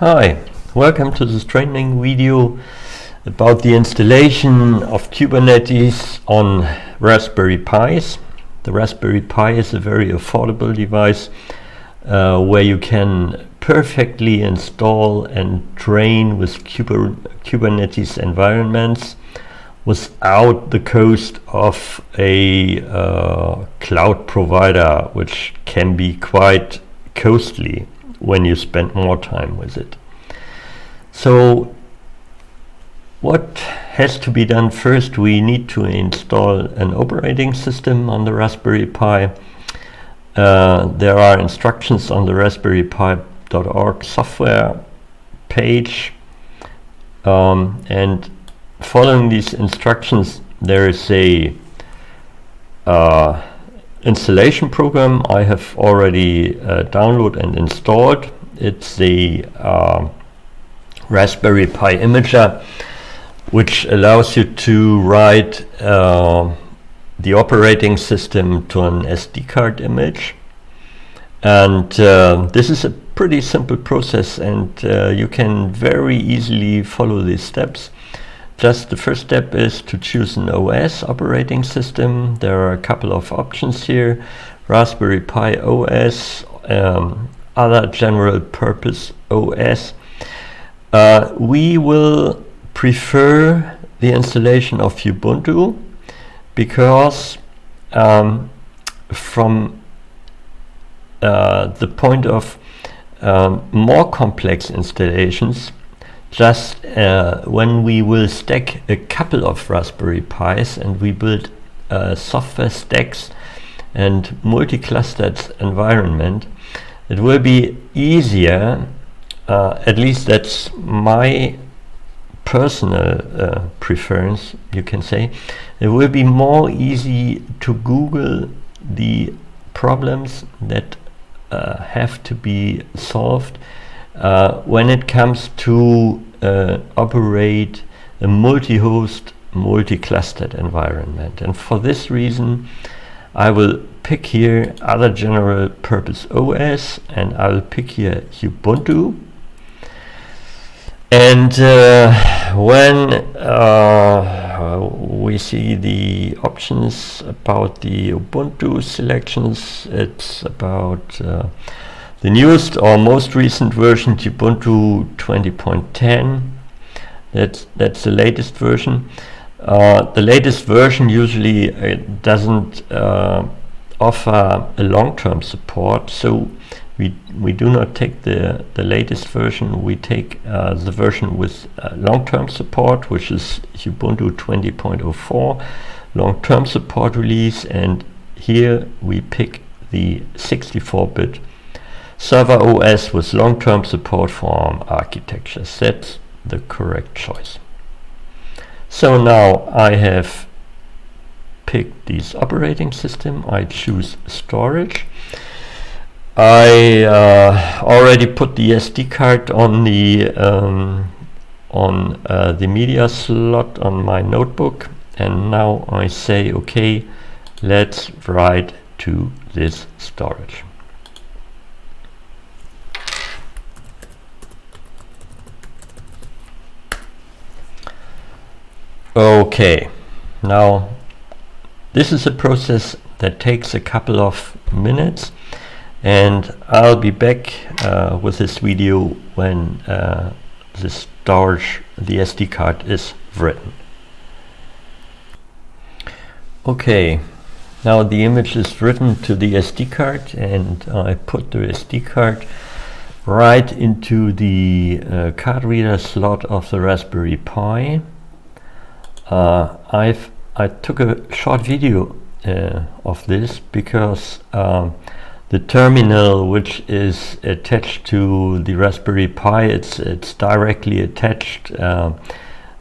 Hi, welcome to this training video about the installation of Kubernetes on Raspberry Pis. The Raspberry Pi is a very affordable device where you can perfectly install and train with Kubernetes environments without the cost of a cloud provider, which can be quite costly when you spend more time with it. So what has to be done first? We need to install an operating system on the Raspberry Pi. There are instructions on the raspberrypi.org software page, and following these instructions there is a installation program I have already downloaded and installed. It's the Raspberry Pi Imager, which allows you to write the operating system to an SD card image. And this is a pretty simple process, and you can very easily follow these steps. Just the first step is to choose an OS operating system. There are a couple of options here: Raspberry Pi OS, other general purpose OS. We will prefer the installation of Ubuntu because from the point of more complex installations, just when we will stack a couple of Raspberry Pis and we build software stacks and multi-clustered environment, it will be easier, at least that's my personal preference, you can say. It will be more easy to Google the problems that have to be solved when it comes to operate a multi-host, multi-clustered environment. And for this reason I will pick here other general purpose OS, and I will pick here Ubuntu. And when we see the options about the Ubuntu selections, it's about the newest or most recent version, Ubuntu 20.10. That's the latest version. The latest version usually doesn't offer a long-term support, so we do not take the latest version. We take the version with long-term support, which is Ubuntu 20.04 long-term support release, and here we pick the 64-bit server OS with long-term support for ARM architectures. That's the correct choice. So now I have picked this operating system. I choose storage. I already put the SD card on the media slot on my notebook, and now I say, okay, let's write to this storage. Okay, now this is a process that takes a couple of minutes, and I'll be back with this video when the storage, the SD card is written. Okay, now the image is written to the SD card, and I put the SD card right into the card reader slot of the Raspberry Pi. I took a short video of this because the terminal which is attached to the Raspberry Pi, it's directly attached,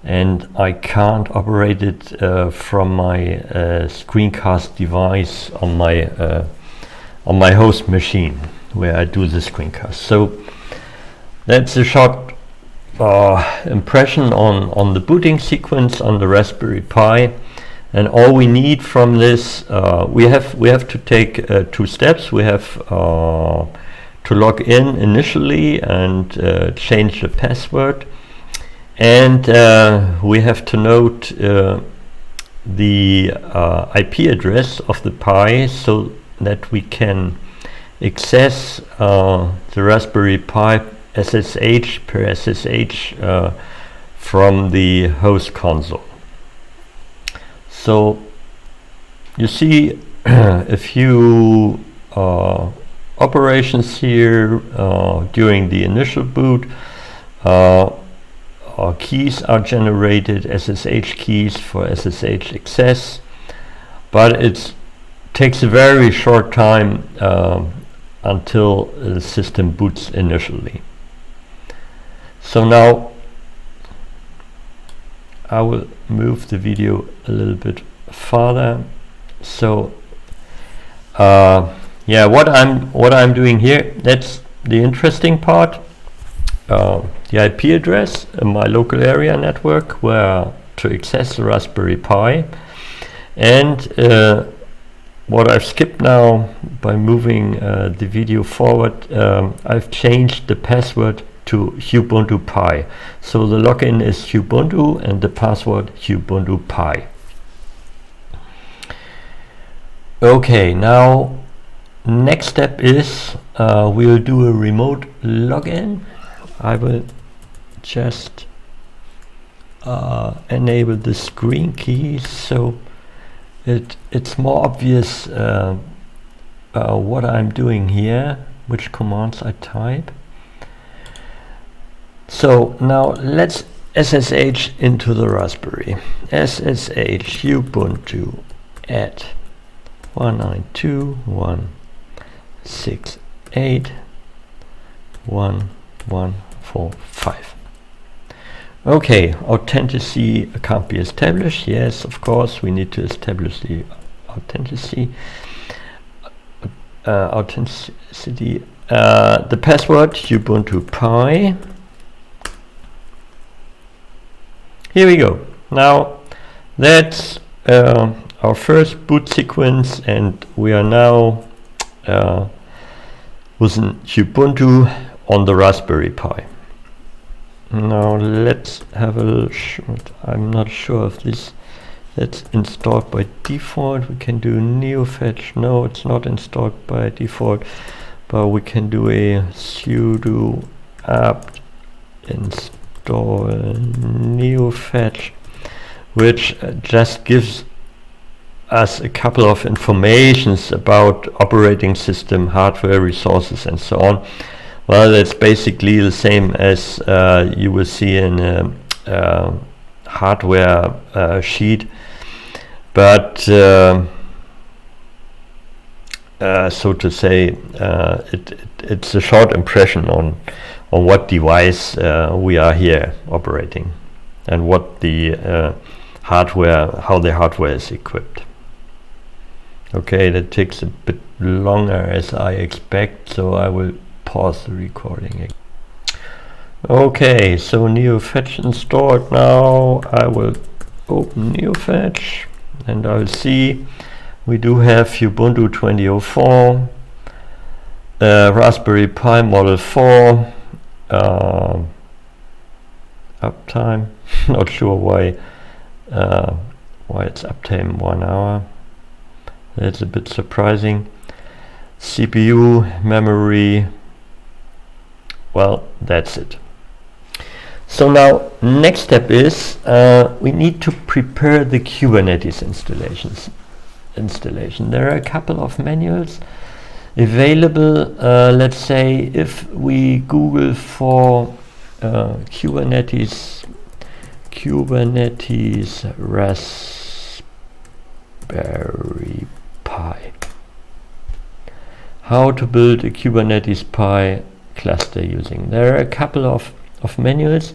and I can't operate it from my screencast device on my host machine where I do the screencast. So that's a short impression on the booting sequence on the Raspberry Pi. And all we need from this, we have to take two steps. We have to to log in initially and change the password. And we have to note the IP address of the Pi so that we can access the Raspberry Pi SSH per SSH from the host console. So you see a few operations here during the initial boot. Keys are generated, SSH keys for SSH access, but it takes a very short time until the system boots initially. So now I will move the video a little bit farther. So yeah, what I'm doing here, that's the interesting part. The IP address in my local area network where to access the Raspberry Pi, and what I've skipped now by moving the video forward, I've changed the password to Ubuntu Pi. So the login is Ubuntu and the password Ubuntu Pi. Okay, now next step is we'll do a remote login. I will just enable the screen key so it's more obvious what I'm doing here, which commands I type. So now let's SSH into the Raspberry. SSH Ubuntu at 192.168.1.1.4.5. Okay, authenticity can't be established. Yes, of course, we need to establish the authenticity. The password Ubuntu Pi. Here we go. Now that's our first boot sequence, and we are now with an Ubuntu on the Raspberry Pi. Now let's have a little I'm not sure if that's installed by default. We can do neofetch. No, it's not installed by default, but we can do a sudo apt install neofetch, which just gives us a couple of informations about operating system, hardware, resources, and so on. Well, that's basically the same as you will see in a hardware sheet, but so to say, it's a short impression on what device we are here operating and what the how the hardware is equipped. Okay, that takes a bit longer as I expect, so I will pause the recording. Okay, so neofetch installed. Now I will open neofetch and I'll see we do have Ubuntu 2004, Raspberry Pi Model 4, uptime. Not sure why it's uptime 1 hour. That's a bit surprising. CPU, memory. Well, that's it. So now next step is we need to prepare the Kubernetes installation. There are a couple of manuals available. Let's say if we Google for Kubernetes Raspberry Pi. How to build a Kubernetes Pi cluster using. There are a couple of manuals,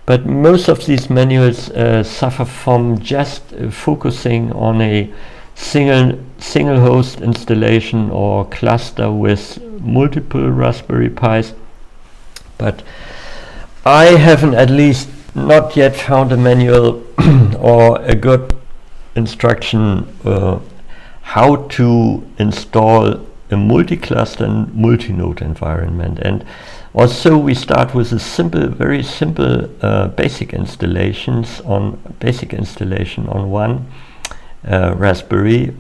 but most of these manuals suffer from just focusing on a single host installation or cluster with multiple Raspberry Pis. But I haven't at least not yet found a manual or a good instruction how to install a multi-cluster and multi-node environment. And also we start with a simple, very simple basic installation on one Raspberry.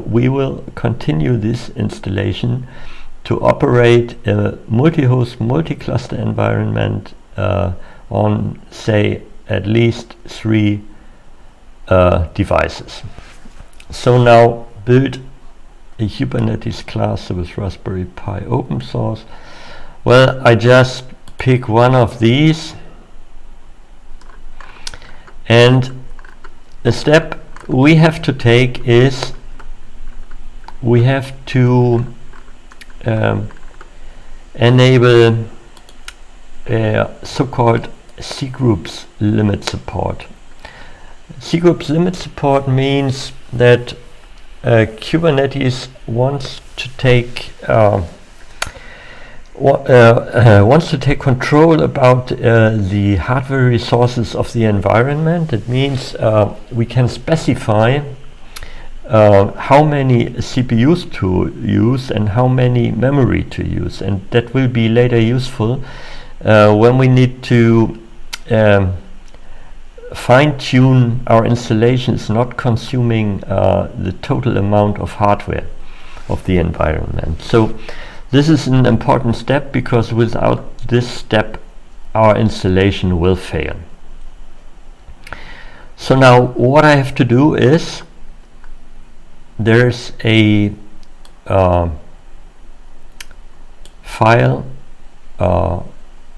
We will continue this installation to operate a multi-host, multi-cluster environment on, say, at least 3 devices. So now build a Kubernetes cluster with Raspberry Pi open source. Well, I just pick one of these, and the step we have to take is we have to enable so-called cgroups limit support. Cgroups limit support means that Kubernetes wants to take control about the hardware resources of the environment. It means we can specify how many CPUs to use and how many memory to use, and that will be later useful when we need to fine-tune our installations, not consuming the total amount of hardware of the environment. So this is an important step, because without this step our installation will fail. So now what I have to do is, there's a file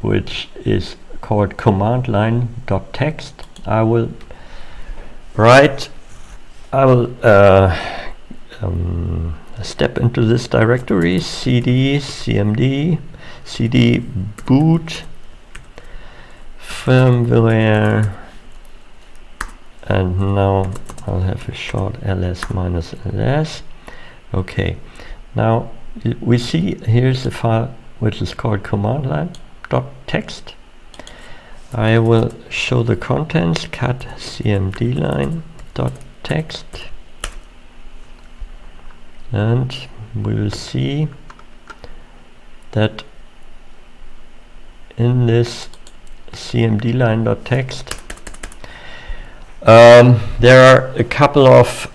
which is called command line.txt. I will step into this directory, cd cmd cd boot firmware, and now I'll have a short ls minus ls. Okay, now we see here's a file which is called command line.txt. I will show the contents, cat cmd line.txt, and we will see that in this cmd line.txt there are a couple of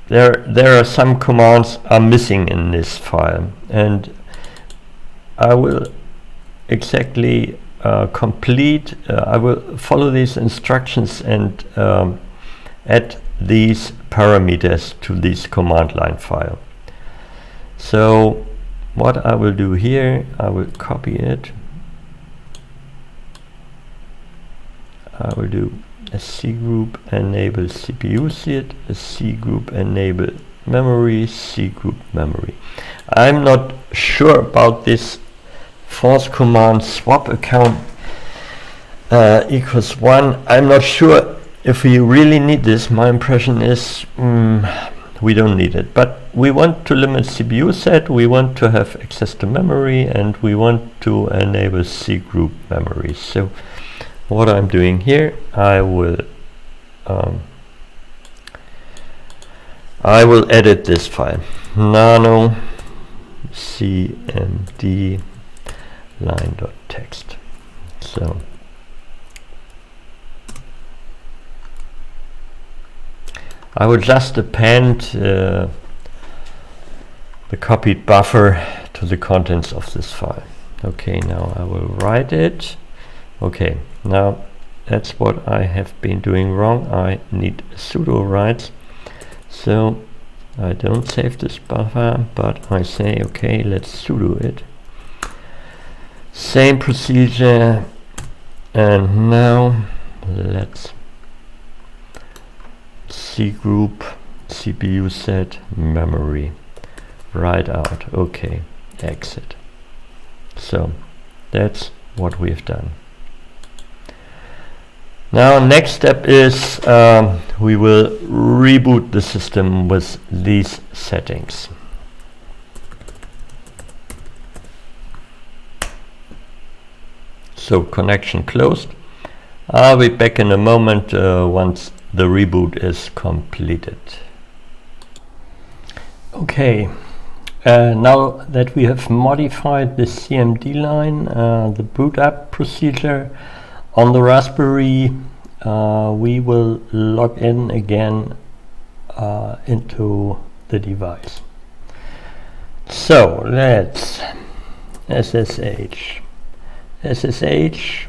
there are some commands are missing in this file, and I will exactly complete I will follow these instructions and add these parameters to this command line file. So what I will do here, I will copy it. I will do a cgroup enable CPU SID, a cgroup enable memory, cgroup memory. I'm not sure about this force command swap account equals 1. I'm not sure if we really need this. My impression is we don't need it, but we want to limit CPU set, we want to have access to memory, and we want to enable cgroup memory. So what I'm doing here, I will edit this file, nano cmd line.txt. So I will just append the copied buffer to the contents of this file. Okay, now I will write it. Okay, now that's what I have been doing wrong. I need sudo writes, so I don't save this buffer, but I say okay, let's sudo it. Same procedure, and now let's cgroup CPU set memory, write out, okay, exit. So that's what we've done. Now next step is we will reboot the system with these settings. So connection closed. I'll be back in a moment once the reboot is completed. Okay, now that we have modified the CMD line, the boot up procedure on the Raspberry, we will log in again into the device. So let's SSH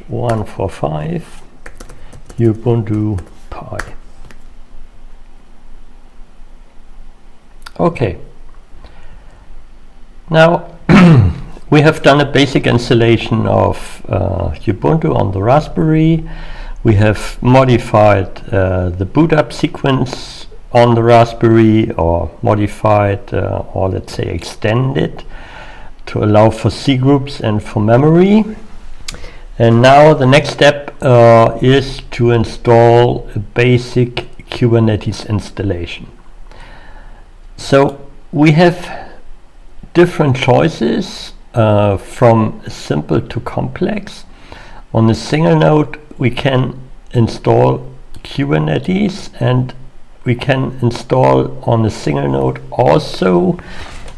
145 Ubuntu Pi. Okay, now we have done a basic installation of Ubuntu on the Raspberry. We have modified the boot up sequence on the Raspberry, or modified or let's say extended to allow for C groups and for memory. And now the next step is to install a basic Kubernetes installation. So we have different choices from simple to complex. On a single node we can install Kubernetes, and we can install on a single node also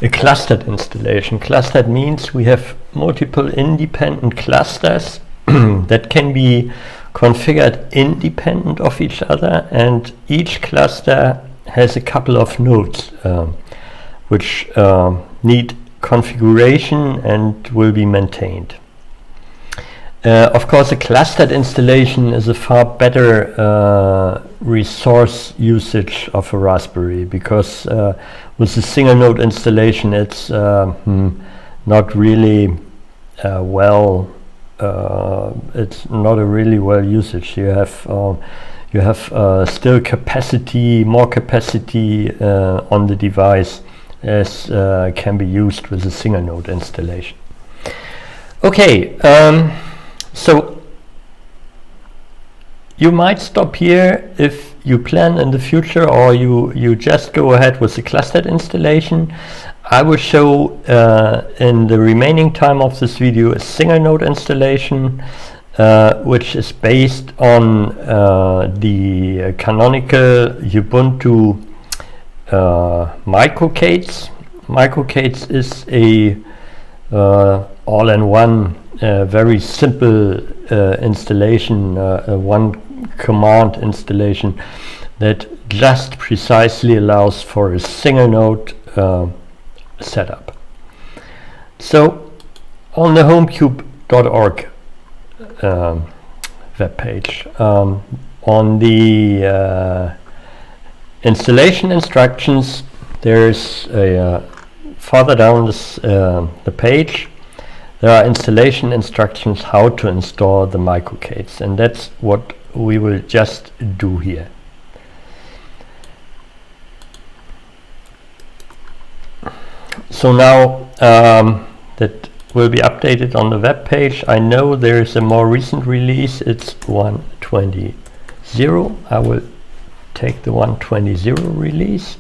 a clustered installation. Clustered means we have multiple independent clusters that can be configured independent of each other, and each cluster has a couple of nodes which need configuration and will be maintained. Of course, a clustered installation is a far better resource usage of a Raspberry, because with a single node installation it's not really it's not a really well usage. You have still capacity, more capacity on the device as can be used with a single node installation. Okay, so you might stop here if you plan in the future, or you just go ahead with the clustered installation. I will show in the remaining time of this video a single node installation which is based on the canonical Ubuntu microcates. Microcates is a all-in-one very simple installation, one command installation that just precisely allows for a single node setup. So on the homecube.org webpage, on the installation instructions, there's a further down this, the page, there are installation instructions how to install the microcates, and that's what we will just do here. So now that will be updated on the web page. I know there is a more recent release, it's 1.20. I will take the 1.20 release.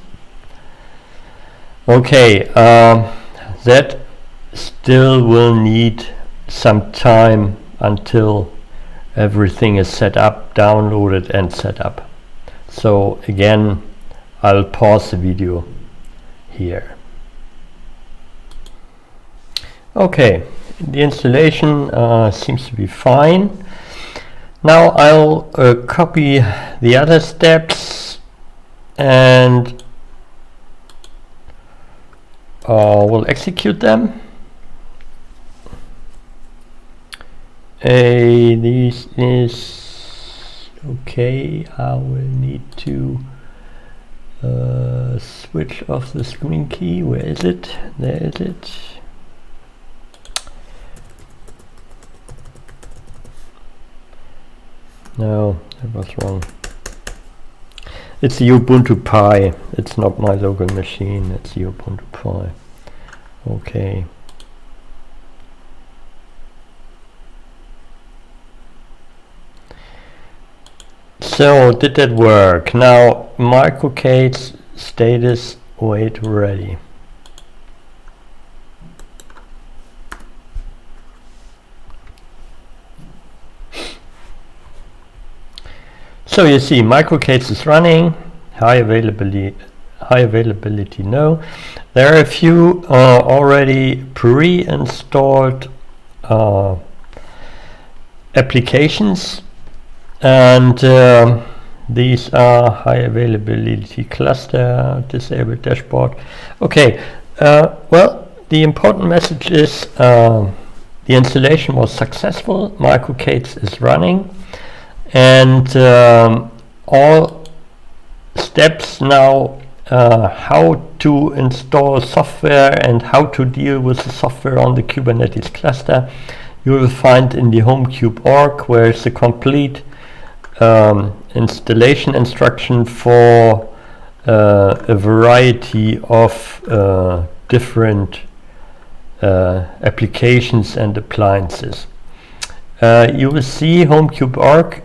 Okay, that still will need some time until everything is set up, downloaded and set up. So again, I'll pause the video here. Okay, the installation seems to be fine. Now I'll copy the other steps and we'll execute them. This is okay. I will need to switch off the screen key. Where is it? There is it. No, that was wrong. It's the Ubuntu Pi. It's not my local machine. It's the Ubuntu Pi. Okay. So did that work? Now microcates status wait ready. So you see microcates is running, high high availability? No. There are a few already pre-installed applications, and these are high availability cluster, disabled dashboard. Okay, well, the important message is the installation was successful, microK8s is running, and all steps now how to install software and how to deal with the software on the Kubernetes cluster you will find in the HomeKube org, where it's a complete installation instruction for a variety of different applications and appliances. You will see HomeKube org.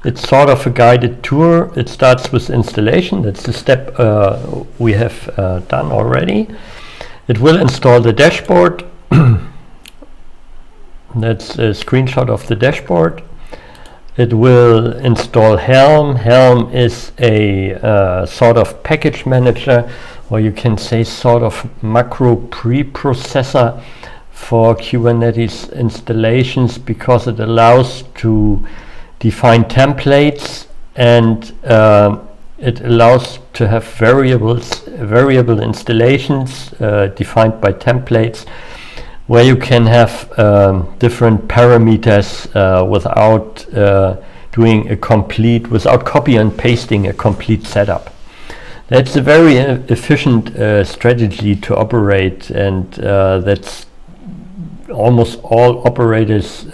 It's sort of a guided tour. It starts with installation. That's the step we have done already. It will install the dashboard. That's a screenshot of the dashboard. It will install Helm. Helm is a sort of package manager, or you can say sort of macro preprocessor for Kubernetes installations, because it allows to define templates, and it allows to have variable installations defined by templates, where you can have different parameters without without copy and pasting a complete setup. That's a very efficient strategy to operate, and that's almost all operators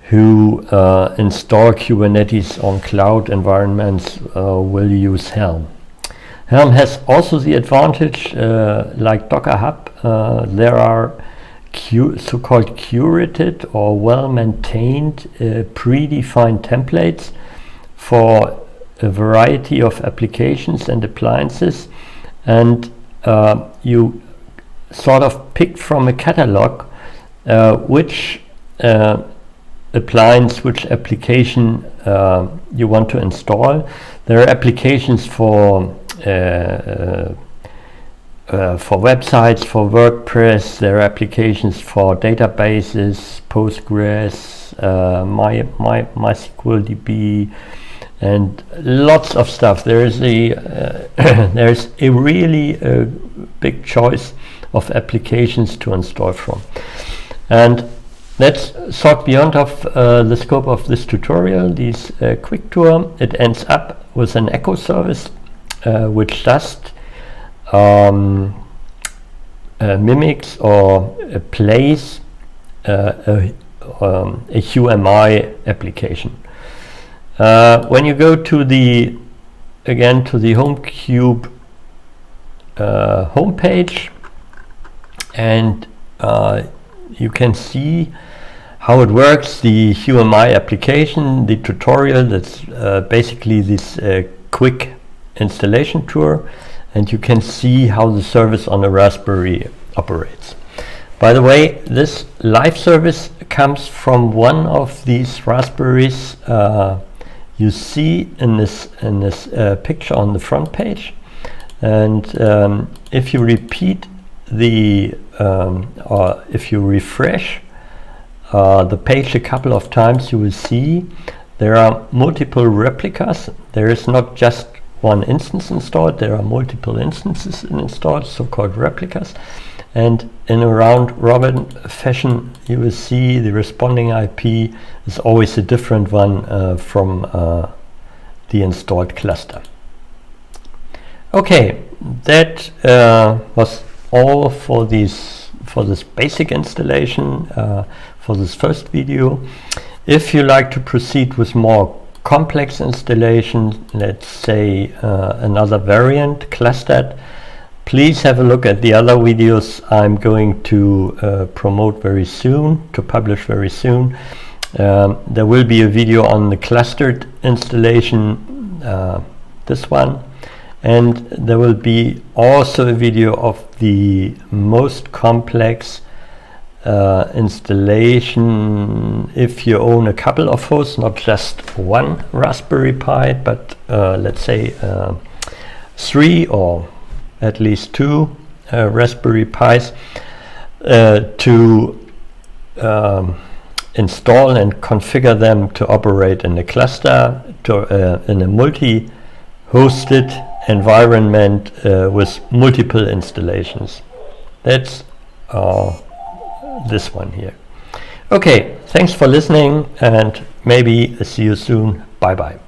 who install Kubernetes on cloud environments will use Helm. Helm has also the advantage, like Docker Hub, there are so-called curated or well-maintained predefined templates for a variety of applications and appliances, and you sort of pick from a catalog which appliance, which application you want to install. There are applications for websites, for WordPress. There are applications for databases, Postgres, MySQLDB, and lots of stuff. There's a really big choice of applications to install from. And let's sort beyond of the scope of this tutorial, this quick tour. It ends up with an echo service which just mimics or plays a UMI application. When you go to the HomeKube homepage, and you can see how it works, the UMI application, the tutorial. That's basically this quick installation tour, and you can see how the service on a Raspberry operates. By the way, this live service comes from one of these Raspberries you see in this picture on the front page. And if you repeat or if you refresh the page a couple of times, you will see there are multiple replicas. There is not just one instance installed, there are multiple instances installed, so-called replicas. And in a round-robin fashion, you will see the responding IP is always a different one from the installed cluster. Okay, that was all for this basic installation, for this first video. If you like to proceed with more complex installation, let's say another variant, clustered, please have a look at the other videos I'm going to promote very soon, to publish very soon. There will be a video on the clustered installation, this one, and there will be also a video of the most complex installation if you own a couple of hosts, not just one Raspberry Pi, but let's say 3 or at least 2 Raspberry Pis to install and configure them to operate in a cluster, in a multi-hosted environment with multiple installations. That's this one here. Okay, thanks for listening, and maybe see you soon. Bye bye.